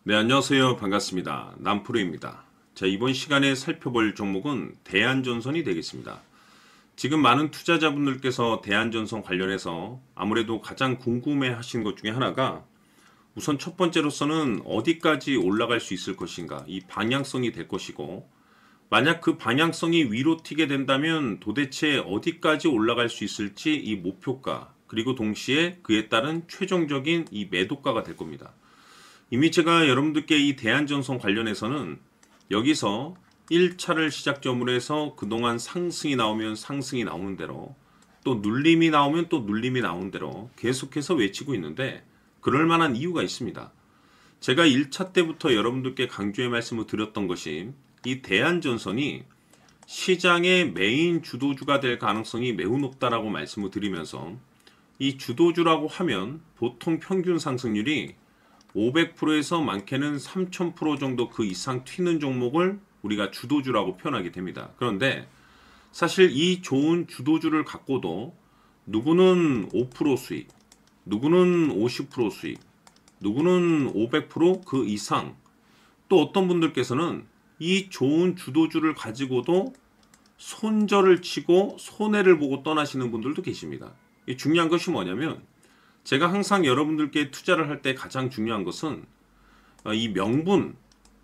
네, 안녕하세요. 반갑습니다. 남프로입니다. 자, 이번 시간에 살펴볼 종목은 대한전선이 되겠습니다. 지금 많은 투자자분들께서 대한전선 관련해서 아무래도 가장 궁금해 하신 것 중에 하나가 우선 첫 번째로서는 어디까지 올라갈 수 있을 것인가, 이 방향성이 될 것이고, 만약 그 방향성이 위로 튀게 된다면 도대체 어디까지 올라갈 수 있을지 이 목표가, 그리고 동시에 그에 따른 최종적인 이 매도가가 될 겁니다. 이미 제가 여러분들께 이 대한전선 관련해서는 여기서 1차를 시작점으로 해서 그동안 상승이 나오면 상승이 나오는 대로, 또 눌림이 나오면 또 눌림이 나오는 대로 계속해서 외치고 있는데, 그럴 만한 이유가 있습니다. 제가 1차 때부터 여러분들께 강조의 말씀을 드렸던 것이 이 대한전선이 시장의 메인 주도주가 될 가능성이 매우 높다라고 말씀을 드리면서, 이 주도주라고 하면 보통 평균 상승률이 500%에서 많게는 3000% 정도 그 이상 튀는 종목을 우리가 주도주라고 표현하게 됩니다. 그런데 사실 이 좋은 주도주를 갖고도 누구는 5% 수익, 누구는 50% 수익, 누구는 500%그 이상, 또 어떤 분들께서는 이 좋은 주도주를 가지고도 손절을 치고 손해를 보고 떠나시는 분들도 계십니다. 이 중요한 것이 뭐냐면, 제가 항상 여러분들께 투자를 할 때 가장 중요한 것은 이 명분,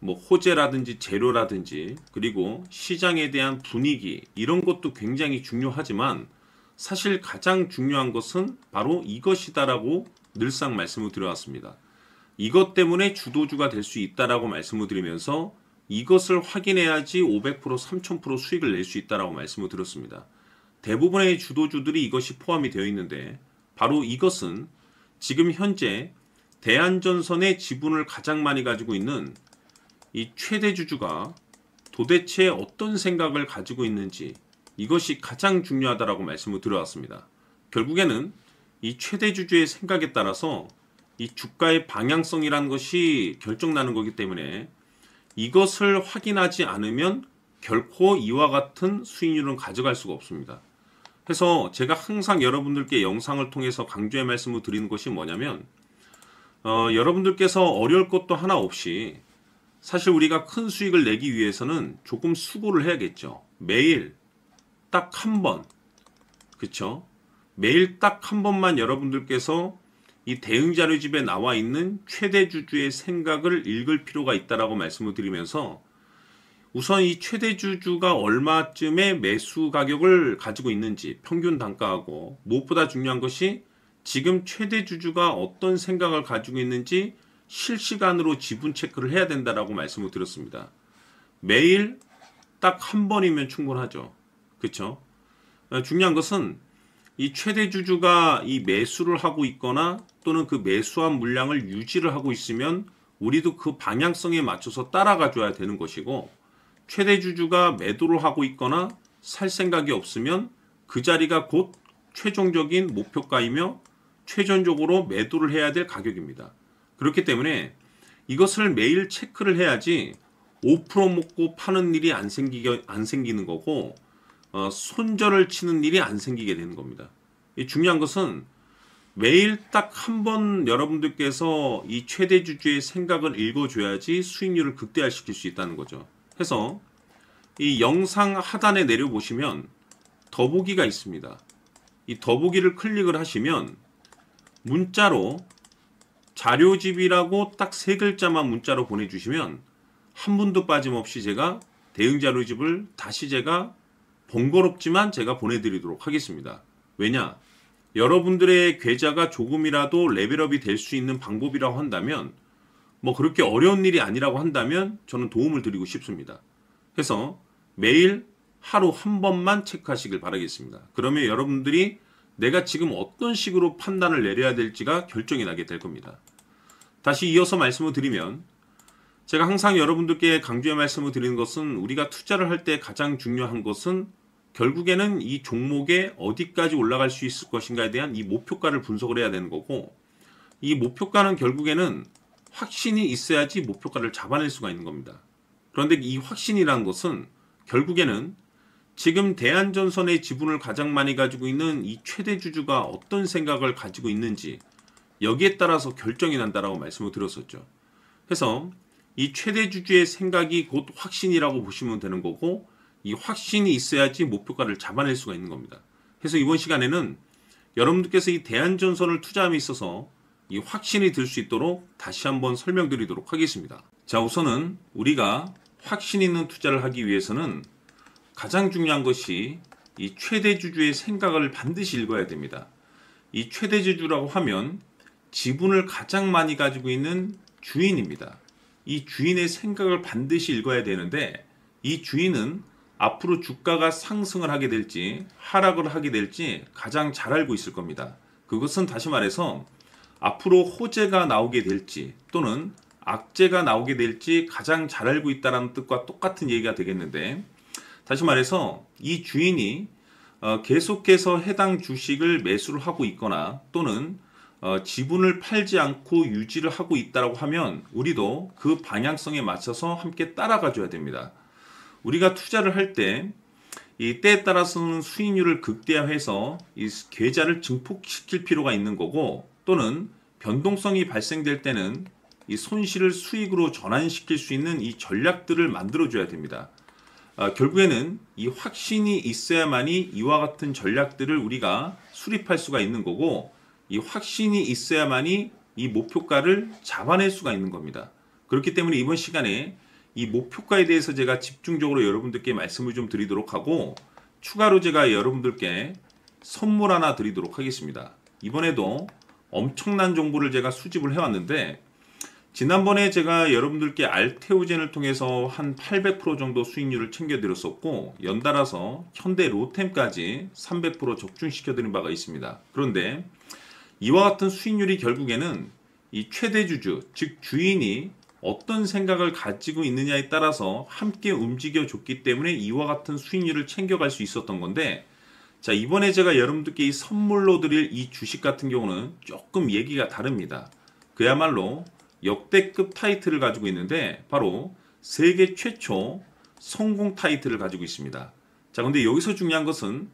뭐 호재라든지 재료라든지, 그리고 시장에 대한 분위기, 이런 것도 굉장히 중요하지만 사실 가장 중요한 것은 바로 이것이다라고 늘상 말씀을 드려왔습니다. 이것 때문에 주도주가 될 수 있다라고 말씀을 드리면서 이것을 확인해야지 500%, 3000% 수익을 낼 수 있다라고 말씀을 드렸습니다. 대부분의 주도주들이 이것이 포함이 되어 있는데, 바로 이것은 지금 현재 대한전선의 지분을 가장 많이 가지고 있는 이 최대 주주가 도대체 어떤 생각을 가지고 있는지, 이것이 가장 중요하다라고 말씀을 드려왔습니다. 결국에는 이 최대 주주의 생각에 따라서 이 주가의 방향성이라는 것이 결정나는 거기 때문에 이것을 확인하지 않으면 결코 이와 같은 수익률은 가져갈 수가 없습니다. 그래서 제가 항상 여러분들께 영상을 통해서 강조의 말씀을 드리는 것이 뭐냐면, 여러분들께서 어려울 것도 하나 없이 사실 우리가 큰 수익을 내기 위해서는 조금 수고를 해야겠죠. 매일 딱 한 번, 그쵸? 매일 딱 한 번만 여러분들께서 이 대응자료집에 나와 있는 최대 주주의 생각을 읽을 필요가 있다라고 말씀을 드리면서, 우선 이 최대 주주가 얼마쯤의 매수 가격을 가지고 있는지 평균 단가하고, 무엇보다 중요한 것이 지금 최대 주주가 어떤 생각을 가지고 있는지 실시간으로 지분 체크를 해야 된다라고 말씀을 드렸습니다. 매일 딱 한 번이면 충분하죠. 그렇죠? 중요한 것은 이 최대 주주가 이 매수를 하고 있거나 또는 그 매수한 물량을 유지를 하고 있으면 우리도 그 방향성에 맞춰서 따라가 줘야 되는 것이고, 최대 주주가 매도를 하고 있거나 살 생각이 없으면 그 자리가 곧 최종적인 목표가이며 최종적으로 매도를 해야 될 가격입니다. 그렇기 때문에 이것을 매일 체크를 해야지 5% 먹고 파는 일이 안 생기는 거고, 손절을 치는 일이 안 생기게 되는 겁니다. 중요한 것은 매일 딱 한 번 여러분들께서 이 최대 주주의 생각을 읽어줘야지 수익률을 극대화시킬 수 있다는 거죠. 해서 이 영상 하단에 내려보시면 더보기가 있습니다. 이 더보기를 클릭을 하시면 문자로 자료집이라고 딱 3글자만 문자로 보내주시면 한 분도 빠짐없이 제가 대응 자료집을 다시 제가 번거롭지만 제가 보내드리도록 하겠습니다. 왜냐? 여러분들의 계좌가 조금이라도 레벨업이 될 수 있는 방법이라고 한다면, 뭐 그렇게 어려운 일이 아니라고 한다면 저는 도움을 드리고 싶습니다. 그래서 매일 하루 한 번만 체크하시길 바라겠습니다. 그러면 여러분들이 내가 지금 어떤 식으로 판단을 내려야 될지가 결정이 나게 될 겁니다. 다시 이어서 말씀을 드리면, 제가 항상 여러분들께 강조의 말씀을 드리는 것은, 우리가 투자를 할 때 가장 중요한 것은 결국에는 이 종목에 어디까지 올라갈 수 있을 것인가에 대한 이 목표가를 분석을 해야 되는 거고, 이 목표가는 결국에는 확신이 있어야지 목표가를 잡아낼 수가 있는 겁니다. 그런데 이 확신이라는 것은 결국에는 지금 대한전선의 지분을 가장 많이 가지고 있는 이 최대 주주가 어떤 생각을 가지고 있는지, 여기에 따라서 결정이 난다라고 말씀을 드렸었죠. 해서 이 최대 주주의 생각이 곧 확신이라고 보시면 되는 거고, 이 확신이 있어야지 목표가를 잡아낼 수가 있는 겁니다. 그래서 이번 시간에는 여러분들께서 이 대한전선을 투자함에 있어서 이 확신이 들 수 있도록 다시 한번 설명드리도록 하겠습니다. 자, 우선은 우리가 확신 있는 투자를 하기 위해서는 가장 중요한 것이 이 최대 주주의 생각을 반드시 읽어야 됩니다. 이 최대 주주라고 하면 지분을 가장 많이 가지고 있는 주인입니다. 이 주인의 생각을 반드시 읽어야 되는데, 이 주인은 앞으로 주가가 상승을 하게 될지 하락을 하게 될지 가장 잘 알고 있을 겁니다. 그것은 다시 말해서 앞으로 호재가 나오게 될지 또는 악재가 나오게 될지 가장 잘 알고 있다는 뜻과 똑같은 얘기가 되겠는데, 다시 말해서 이 주인이 계속해서 해당 주식을 매수를 하고 있거나 또는 지분을 팔지 않고 유지를 하고 있다고 하면 우리도 그 방향성에 맞춰서 함께 따라가 줘야 됩니다. 우리가 투자를 할 때 이 때에 따라서는 수익률을 극대화해서 이 계좌를 증폭시킬 필요가 있는 거고, 또는 변동성이 발생될 때는 이 손실을 수익으로 전환시킬 수 있는 이 전략들을 만들어 줘야 됩니다. 결국에는 이 확신이 있어야만이 이와 같은 전략들을 우리가 수립할 수가 있는 거고, 이 확신이 있어야만이 이 목표가를 잡아낼 수가 있는 겁니다. 그렇기 때문에 이번 시간에 이 목표가에 대해서 제가 집중적으로 여러분들께 말씀을 좀 드리도록 하고, 추가로 제가 여러분들께 선물 하나 드리도록 하겠습니다. 이번에도 엄청난 정보를 제가 수집을 해왔는데, 지난번에 제가 여러분들께 알테오젠을 통해서 한 800% 정도 수익률을 챙겨드렸었고, 연달아서 현대 로템까지 300% 적중시켜드린 바가 있습니다. 그런데 이와 같은 수익률이 결국에는 이 최대 주주, 즉 주인이 어떤 생각을 가지고 있느냐에 따라서 함께 움직여 줬기 때문에 이와 같은 수익률을 챙겨갈 수 있었던 건데, 자, 이번에 제가 여러분들께 이 선물로 드릴 이 주식 같은 경우는 조금 얘기가 다릅니다. 그야말로 역대급 타이틀을 가지고 있는데, 바로 세계 최초 성공 타이틀을 가지고 있습니다. 자, 근데 여기서 중요한 것은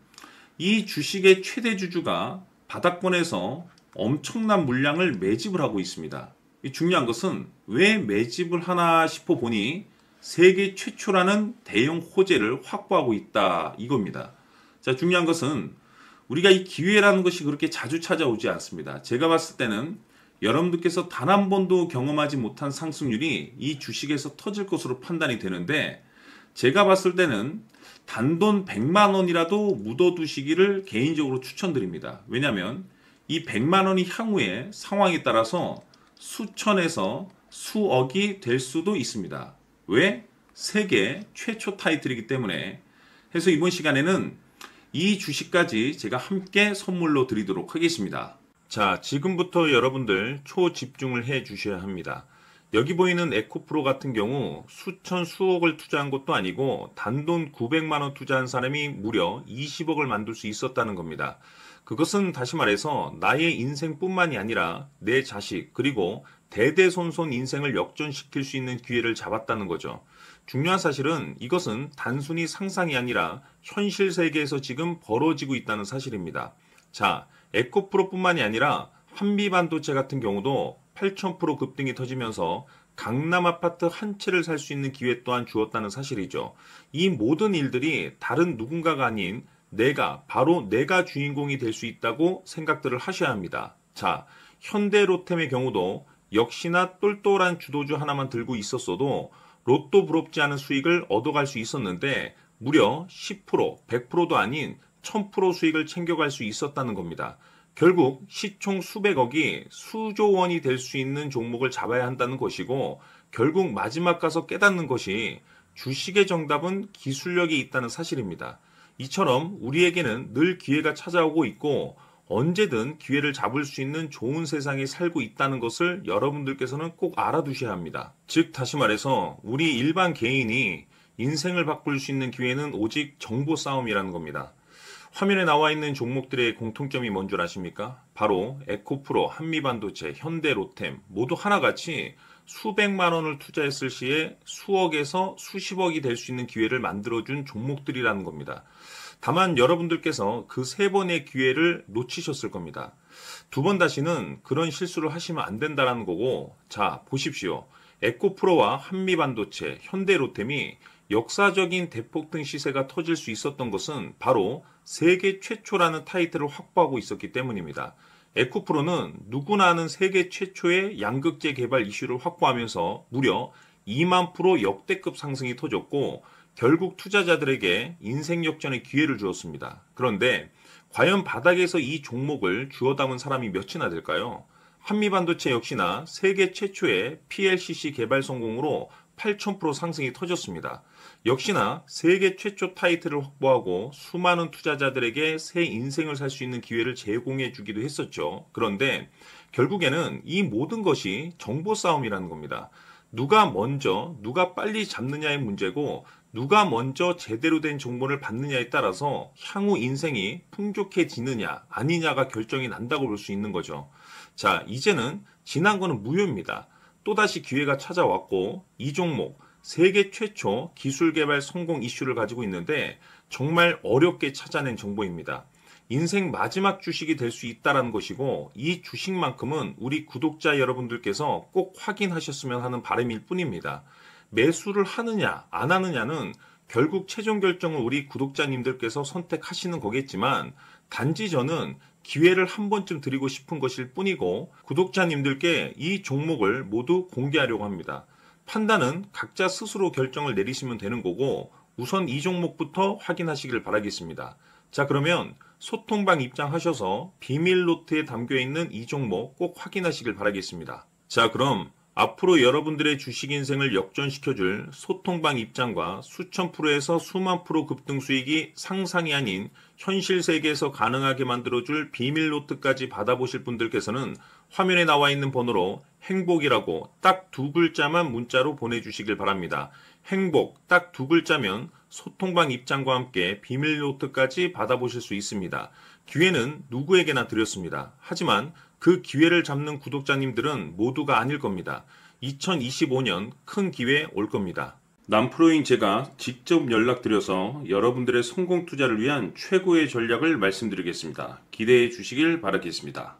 이 주식의 최대 주주가 바닥권에서 엄청난 물량을 매집을 하고 있습니다. 이 중요한 것은 왜 매집을 하나 싶어 보니 세계 최초라는 대형 호재를 확보하고 있다, 이겁니다. 자, 중요한 것은 우리가 이 기회라는 것이 그렇게 자주 찾아오지 않습니다. 제가 봤을 때는 여러분들께서 단 한 번도 경험하지 못한 상승률이 이 주식에서 터질 것으로 판단이 되는데, 제가 봤을 때는 단돈 100만 원이라도 묻어두시기를 개인적으로 추천드립니다. 왜냐하면 이 100만 원이 향후에 상황에 따라서 수천에서 수억이 될 수도 있습니다. 왜? 세계 최초 타이틀이기 때문에. 해서 이번 시간에는 이 주식까지 제가 함께 선물로 드리도록 하겠습니다. 자, 지금부터 여러분들 초집중을 해 주셔야 합니다. 여기 보이는 에코프로 같은 경우 수천 수억을 투자한 것도 아니고 단돈 900만 원 투자한 사람이 무려 20억을 만들 수 있었다는 겁니다. 그것은 다시 말해서 나의 인생뿐만이 아니라 내 자식 그리고 대대손손 인생을 역전시킬 수 있는 기회를 잡았다는 거죠. 중요한 사실은 이것은 단순히 상상이 아니라 현실 세계에서 지금 벌어지고 있다는 사실입니다. 자, 에코프로뿐만이 아니라 한미반도체 같은 경우도 8,000% 급등이 터지면서 강남 아파트 한 채를 살 수 있는 기회 또한 주었다는 사실이죠. 이 모든 일들이 다른 누군가가 아닌 바로 내가 주인공이 될 수 있다고 생각들을 하셔야 합니다. 자, 현대로템의 경우도 역시나 똘똘한 주도주 하나만 들고 있었어도 로또 부럽지 않은 수익을 얻어갈 수 있었는데 무려 10%, 100%도 아닌 1000% 수익을 챙겨갈 수 있었다는 겁니다. 결국 시총 수백억이 수조 원이 될 수 있는 종목을 잡아야 한다는 것이고, 결국 마지막 가서 깨닫는 것이 주식의 정답은 기술력이 있다는 사실입니다. 이처럼 우리에게는 늘 기회가 찾아오고 있고 언제든 기회를 잡을 수 있는 좋은 세상에 살고 있다는 것을 여러분들께서는 꼭 알아두셔야 합니다. 즉 다시 말해서 우리 일반 개인이 인생을 바꿀 수 있는 기회는 오직 정보 싸움이라는 겁니다. 화면에 나와 있는 종목들의 공통점이 뭔 줄 아십니까? 바로 에코프로, 한미반도체, 현대로템 모두 하나같이 수백만 원을 투자했을 시에 수억에서 수십억이 될 수 있는 기회를 만들어준 종목들이라는 겁니다. 다만 여러분들께서 그 세 번의 기회를 놓치셨을 겁니다. 두 번 다시는 그런 실수를 하시면 안 된다는 거고, 자 보십시오. 에코프로와 한미반도체, 현대로템이 역사적인 대폭등 시세가 터질 수 있었던 것은 바로 세계 최초라는 타이틀을 확보하고 있었기 때문입니다. 에코프로는 누구나 아는 세계 최초의 양극재 개발 이슈를 확보하면서 무려 2만 프로 역대급 상승이 터졌고 결국 투자자들에게 인생 역전의 기회를 주었습니다. 그런데 과연 바닥에서 이 종목을 주워 담은 사람이 몇이나 될까요? 한미반도체 역시나 세계 최초의 PLCC 개발 성공으로 8,000% 상승이 터졌습니다. 역시나 세계 최초 타이틀을 확보하고 수많은 투자자들에게 새 인생을 살 수 있는 기회를 제공해 주기도 했었죠. 그런데 결국에는 이 모든 것이 정보 싸움이라는 겁니다. 누가 먼저, 누가 빨리 잡느냐의 문제고 누가 먼저 제대로 된 정보를 받느냐에 따라서 향후 인생이 풍족해지느냐 아니냐가 결정이 난다고 볼 수 있는 거죠. 자, 이제는 지난 거는 무효입니다. 또다시 기회가 찾아왔고 이 종목 세계 최초 기술 개발 성공 이슈를 가지고 있는데 정말 어렵게 찾아낸 정보입니다. 인생 마지막 주식이 될 수 있다는 것이고 이 주식만큼은 우리 구독자 여러분들께서 꼭 확인하셨으면 하는 바람일 뿐입니다. 매수를 하느냐 안 하느냐는 결국 최종 결정을 우리 구독자님들께서 선택하시는 거겠지만 단지 저는 기회를 한 번쯤 드리고 싶은 것일 뿐이고 구독자님들께 이 종목을 모두 공개하려고 합니다. 판단은 각자 스스로 결정을 내리시면 되는 거고 우선 이 종목부터 확인하시길 바라겠습니다. 자, 그러면 소통방 입장하셔서 비밀 노트에 담겨있는 이 종목 꼭 확인하시길 바라겠습니다. 자, 그럼 앞으로 여러분들의 주식 인생을 역전시켜줄 소통방 입장과 수천 프로에서 수만 프로 급등 수익이 상상이 아닌 현실 세계에서 가능하게 만들어줄 비밀 노트까지 받아보실 분들께서는 화면에 나와 있는 번호로 행복이라고 딱 두 글자만 문자로 보내주시길 바랍니다. 행복 딱 두 글자면 소통방 입장과 함께 비밀 노트까지 받아보실 수 있습니다. 기회는 누구에게나 드렸습니다. 하지만 그 기회를 잡는 구독자님들은 모두가 아닐 겁니다. 2025년 큰 기회 올 겁니다. 남프로인 제가 직접 연락드려서 여러분들의 성공 투자를 위한 최고의 전략을 말씀드리겠습니다. 기대해 주시길 바라겠습니다.